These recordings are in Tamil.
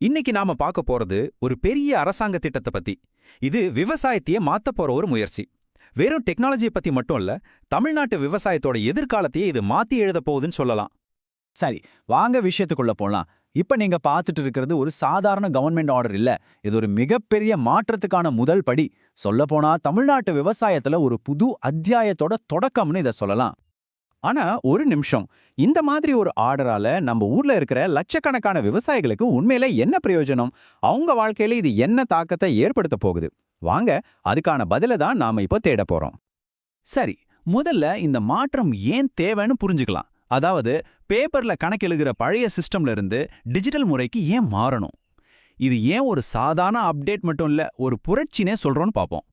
இன்னைக்கு நாம பார்க்க போறது ஒரு பெரிய அரசாங்க திட்டத்தை பத்தி. இது விவசாயத்தையே மாத்த போற ஒரு முயற்சி. வெறும் டெக்னாலஜியை பத்தி மட்டும் இல்ல, தமிழ்நாட்டு விவசாயத்தோட எதிர்காலத்தையே இது மாத்தி எழுத போகுதுன்னு சொல்லலாம். சரி, வாங்க விஷயத்துக்குள்ள போலாம். இப்ப நீங்க பார்த்துட்டு இருக்கிறது ஒரு சாதாரண கவர்மெண்ட் ஆர்டர் இல்ல. இது ஒரு மிகப்பெரிய மாற்றத்துக்கான முதல் படி. சொல்லப்போனா தமிழ்நாட்டு விவசாயத்துல ஒரு புது அத்தியாயத்தோட தொடக்கம்னு இதை சொல்லலாம். ஆனா ஒரு நிமிஷம், இந்த மாதிரி ஒரு ஆர்டரால நம்ம ஊர்ல இருக்கிற லட்சக்கணக்கான விவசாயிகளுக்கு உண்மையில என்ன பிரயோஜனம்? அவங்க வாழ்க்கையில இது என்ன தாக்கத்தை ஏற்படுத்த போகுது? வாங்க, அதுக்கான பதில தான் நாம இப்போ தேட போறோம். சரி, முதல்ல இந்த மாற்றம் ஏன் தேவைன்னு புரிஞ்சுக்கலாம். அதாவது பேப்பர்ல கணக்கெழுகிற பழைய சிஸ்டம்ல இருந்து டிஜிட்டல் முறைக்கு ஏன் மாறணும்? இது ஏன் ஒரு சாதாரண அப்டேட் மட்டும் இல்ல, ஒரு புரட்சினே சொல்றோம்னு பாப்போம்.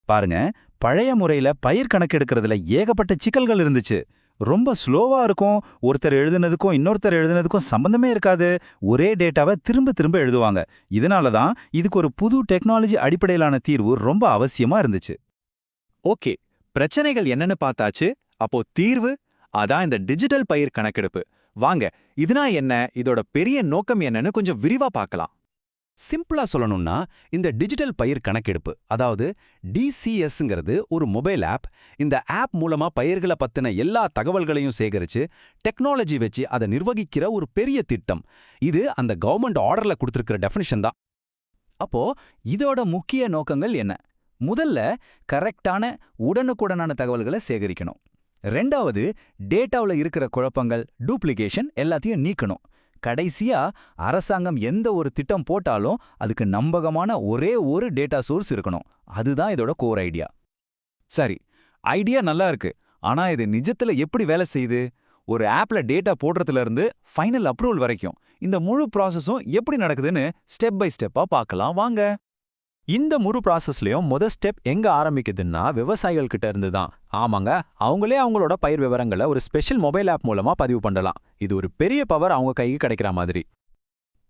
பாருங்க, பழைய முறையில பயிர் கணக்கெடுக்கிறதுல ஏகப்பட்ட சிக்கல்கள் இருந்துச்சு. ரொம்ப ஸ்லோவா இருக்கும். ஒருத்தர் எழுதுனதுக்கும் இன்னொருத்தர் எழுதுனதுக்கும் சம்பந்தமே இருக்காது. ஒரே டேட்டாவை திரும்ப திரும்ப எழுதுவாங்க. இதனால தான் இதுக்கு ஒரு புது டெக்னாலஜி அடிப்படையிலான தீர்வு ரொம்ப அவசியமா இருந்துச்சு. ஓகே, பிரச்சனைகள் என்னன்னு பார்த்தாச்சு. அப்போ தீர்வு அதான் இந்த டிஜிட்டல் பயிர் கணக்கெடுப்பு. வாங்க, இதுனா என்ன, இதோட பெரிய நோக்கம் என்னன்னு கொஞ்சம் விரிவா பார்க்கலாம். சிம்பிளா சொல்லணும்னா, இந்த டிஜிட்டல் பயிர் கணக்கெடுப்பு, அதாவது டிசிஎஸ்ங்கிறது ஒரு மொபைல் ஆப். இந்த ஆப் மூலமா பயிர்களை பத்தின எல்லா தகவல்களையும் சேகரிச்சு டெக்னாலஜி வச்சு அதை நிர்வகிக்கிற ஒரு பெரிய திட்டம். இது அந்த கவர்மெண்ட் ஆர்டர்ல கொடுத்திருக்கிற டெஃபினிஷன் தான். அப்போ இதோட முக்கிய நோக்கங்கள் என்ன? முதல்ல கரெக்டான உடனுக்குடனான தகவல்களை சேகரிக்கணும். ரெண்டாவது, டேட்டாவுல இருக்கிற குழப்பங்கள், டூப்ளிகேஷன் எல்லாத்தையும் நீக்கணும். கடைசியா, அரசாங்கம் எந்த ஒரு திட்டம் போட்டாலும் அதுக்கு நம்பகமான ஒரே ஒரு டேட்டா சோர்ஸ் இருக்கணும். அதுதான் இதோட கோர் ஐடியா. சரி, ஐடியா நல்லா இருக்கு. ஆனா இது நிஜத்துல எப்படி வேலை செய்யுது? ஒரு ஆப்ல டேட்டா போடுறதுல இருந்து ஃபைனல் அப்ரூவல் வரைக்கும் இந்த முழு ப்ராசஸும் எப்படி நடக்குதுன்னு ஸ்டெப் பை ஸ்டெப்பா பார்க்கலாம் வாங்க. இந்த முழு ப்ராசஸ்லயும் ஸ்டெப் எங்க ஆரம்பிக்குதுன்னா விவசாயிகள் கிட்ட இருந்து தான். ஆமாங்க, அவங்களே அவங்களோட பயிர் விவரங்களை ஒரு ஸ்பெஷல் மொபைல் ஆப் மூலமா பதிவு பண்ணலாம். இது ஒரு பெரிய பவர் அவங்க கைக்கு கிடைக்கிற மாதிரி.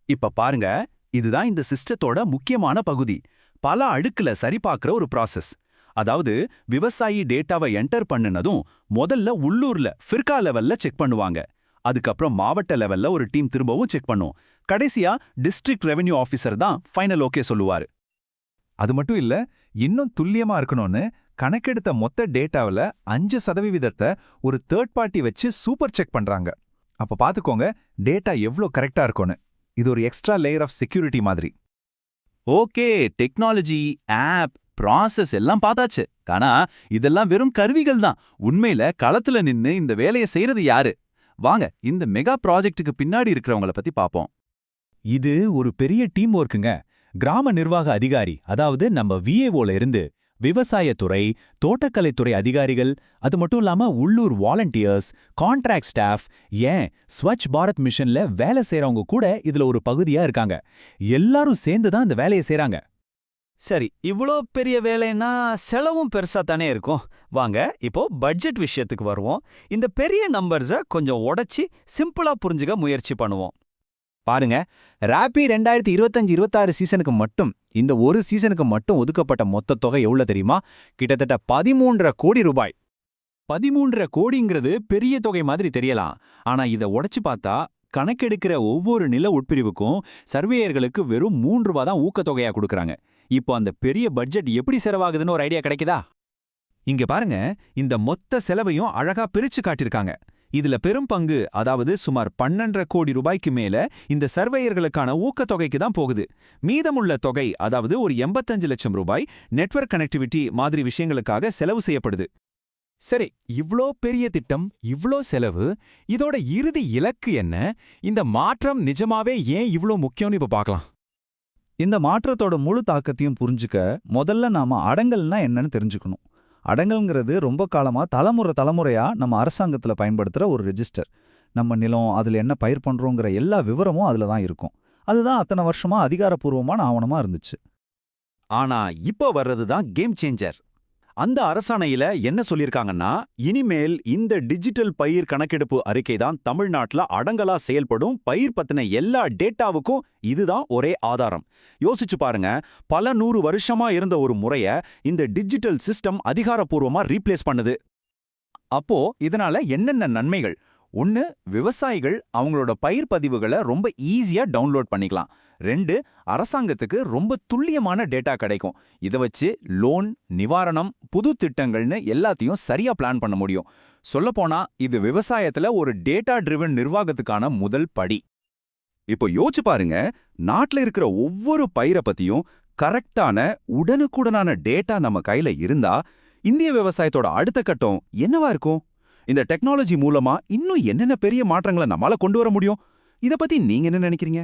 இப்ப பாருங்க, இதுதான் இந்த சிஸ்டத்தோட முக்கியமான பகுதி. பல அடுக்குல சரிபார்க்கிற ஒரு ப்ராசஸ். அதாவது விவசாயி டேட்டாவை என்டர் பண்ணுனதும் முதல்ல உள்ளூர்ல ஃபிர்கா லெவல்ல செக் பண்ணுவாங்க. அதுக்கப்புறம் மாவட்ட லெவல்ல ஒரு டீம் திரும்பவும் செக் பண்ணும். கடைசியா டிஸ்ட்ரிக்ட் ரெவென்யூ ஆஃபீஸர் தான் ஃபைனல் ஓகே சொல்லுவாரு. அது மட்டும் இல்ல, இன்னும் துல்லியமா இருக்கணும்னு கணக்கெடுத்த மொத்த டேட்டாவில் 5% ஒரு தேர்ட் பார்ட்டி வச்சு சூப்பர் செக் பண்றாங்க. அப்ப பாத்துக்கோங்க, டேட்டா எவ்வளோ கரெக்டா இருக்கும்னு. இது ஒரு எக்ஸ்ட்ரா லேயர் ஆஃப் செக்யூரிட்டி மாதிரி. ஓகே, டெக்னாலஜி, ஆப், ப்ராசஸ் எல்லாம் பார்த்தாச்சு. ஆனா இதெல்லாம் வெறும் கருவிகள் தான். உண்மையில களத்துல நின்னு இந்த வேலையை செய்யறது யாரு? வாங்க, இந்த மெகா ப்ராஜெக்ட்டுக்கு பின்னாடி இருக்கிறவங்கள பத்தி பாப்போம். இது ஒரு பெரிய டீம் ஒர்க்குங்க. கிராம நிர்வாக அதிகாரி, அதாவது நம்ம விஏஓல இருந்து விவசாயத்துறை, தோட்டக்கலைத்துறை அதிகாரிகள், அது மட்டும் இல்லாம உள்ளூர் வாலண்டியர்ஸ், கான்ட்ராக்ட் ஸ்டாஃப், ஏன் ஸ்வச் பாரத் மிஷன்ல வேலை செய்யறவங்க கூட இதுல ஒரு பகுதியா இருக்காங்க. எல்லாரும் சேர்ந்து தான் இந்த வேலையை செய்றாங்க. சரி, இவ்ளோ பெரிய வேலைன்னா செலவும் பெருசா தானே இருக்கும். வாங்க, இப்போ பட்ஜெட் விஷயத்துக்கு வருவோம். இந்த பெரிய நம்பர்ஸை கொஞ்சம் உடைச்சி சிம்பிளா புரிஞ்சுக்க முயற்சி பண்ணுவோம். பாருங்க, ராப்பி 2025-26 சீசனுக்கு மட்டும், இந்த ஒரு சீசனுக்கு மட்டும் ஒதுக்கப்பட்ட மொத்த தொகை எவ்வளவு தெரியுமா? கிட்டத்தட்ட 13.5 கோடி ரூபாய். 13.5 கோடிங்கிறது பெரிய தொகை மாதிரி தெரியலாம். ஆனா இதை உடைச்சு பார்த்தா கணக்கெடுக்கிற ஒவ்வொரு நில உட்பிரிவுக்கும் சர்வேயர்களுக்கு வெறும் 3 ரூபா தான் ஊக்கத்தொகையா கொடுக்கறாங்க. இப்போ அந்த பெரிய பட்ஜெட் எப்படி செலவாகுதுன்னு ஒரு ஐடியா கிடைக்குதா? இங்க பாருங்க, இந்த மொத்த செலவையும் அழகா பிரிச்சு காட்டியிருக்காங்க. இதுல பெரும் பங்கு, அதாவது சுமார் 12.5 கோடி ரூபாய்க்கு மேல இந்த சர்வேயர்களுக்கான ஊக்கத்தொகைக்கு தான் போகுது. மீதமுள்ள தொகை, அதாவது ஒரு 85 லட்சம் ரூபாய், நெட்வொர்க் கனெக்டிவிட்டி மாதிரி விஷயங்களுக்காக செலவு செய்யப்படுது. சரி, இவ்ளோ பெரிய திட்டம், இவ்ளோ செலவு, இதோட இறுதி இலக்கு என்ன? இந்த மாற்றம் நிஜமாவே ஏன் இவ்ளோ முக்கியம்னு இப்ப பார்க்கலாம். இந்த மாற்றத்தோட முழு தாக்கத்தையும் புரிஞ்சுக்க முதல்ல நாம அடங்கல்னா என்னன்னு தெரிஞ்சுக்கணும். அடங்கல்ங்கிறது ரொம்ப காலமா தலைமுறையா நம்ம அரசாங்கத்துல பயன்படுத்துற ஒரு ரெஜிஸ்டர். நம்ம நிலம், அதுல என்ன பயிர் பண்றோங்கிற எல்லா விவரமும் அதுல தான் இருக்கும். அதுதான் அத்தனை வருஷமா அதிகாரப்பூர்வமான ஆவணமா இருந்துச்சு. ஆனா இப்போ வர்றதுதான் கேம் சேஞ்சர். அந்த அரசாணையில என்ன சொல்லிருக்காங்கன்னா, இனிமேல் இந்த டிஜிட்டல் பயிர் கணக்கெடுப்பு அறிக்கை தான் தமிழ்நாட்டுல அடங்கலா செயல்படும். பயிர் பத்தின எல்லா டேட்டாவுக்கும் இதுதான் ஒரே ஆதாரம். யோசிச்சு பாருங்க, பல 100 வருஷமா இருந்த ஒரு முறைய இந்த டிஜிட்டல் சிஸ்டம் அதிகாரப்பூர்வமா ரீப்ளேஸ் பண்ணுது. அப்போ இதனால என்னென்ன நன்மைகள்? 1, விவசாயிகள் அவங்களோட பயிர் பதிவுகளை ரொம்ப ஈஸியா டவுன்லோட் பண்ணிக்கலாம். 2, அரசாங்கத்துக்கு ரொம்ப துல்லியமான டேட்டா கிடைக்கும். இத வச்சு லோன், நிவாரணம், புது திட்டங்கள்னு எல்லாத்தையும் சரியா பிளான் பண்ண முடியும். சொல்லப்போனா இது விவசாயத்துல ஒரு டேட்டா ட்ரிவன் நிர்வாகத்துக்கான முதல் படி. இப்போ யோசிச்சு பாருங்க, நாட்டுல இருக்கிற ஒவ்வொரு பயிரை பத்தியும் கரெக்டான உடனுக்குடனான டேட்டா நம்ம கையில இருந்தா இந்திய விவசாயத்தோட அடுத்த கட்டம் என்னவா இருக்கும்? இந்த டெக்னாலஜி மூலமா இன்னும் என்னென்ன பெரிய மாற்றங்களை நம்மால கொண்டு வர முடியும்? இத பத்தி நீங்க என்ன நினைக்கிறீங்க?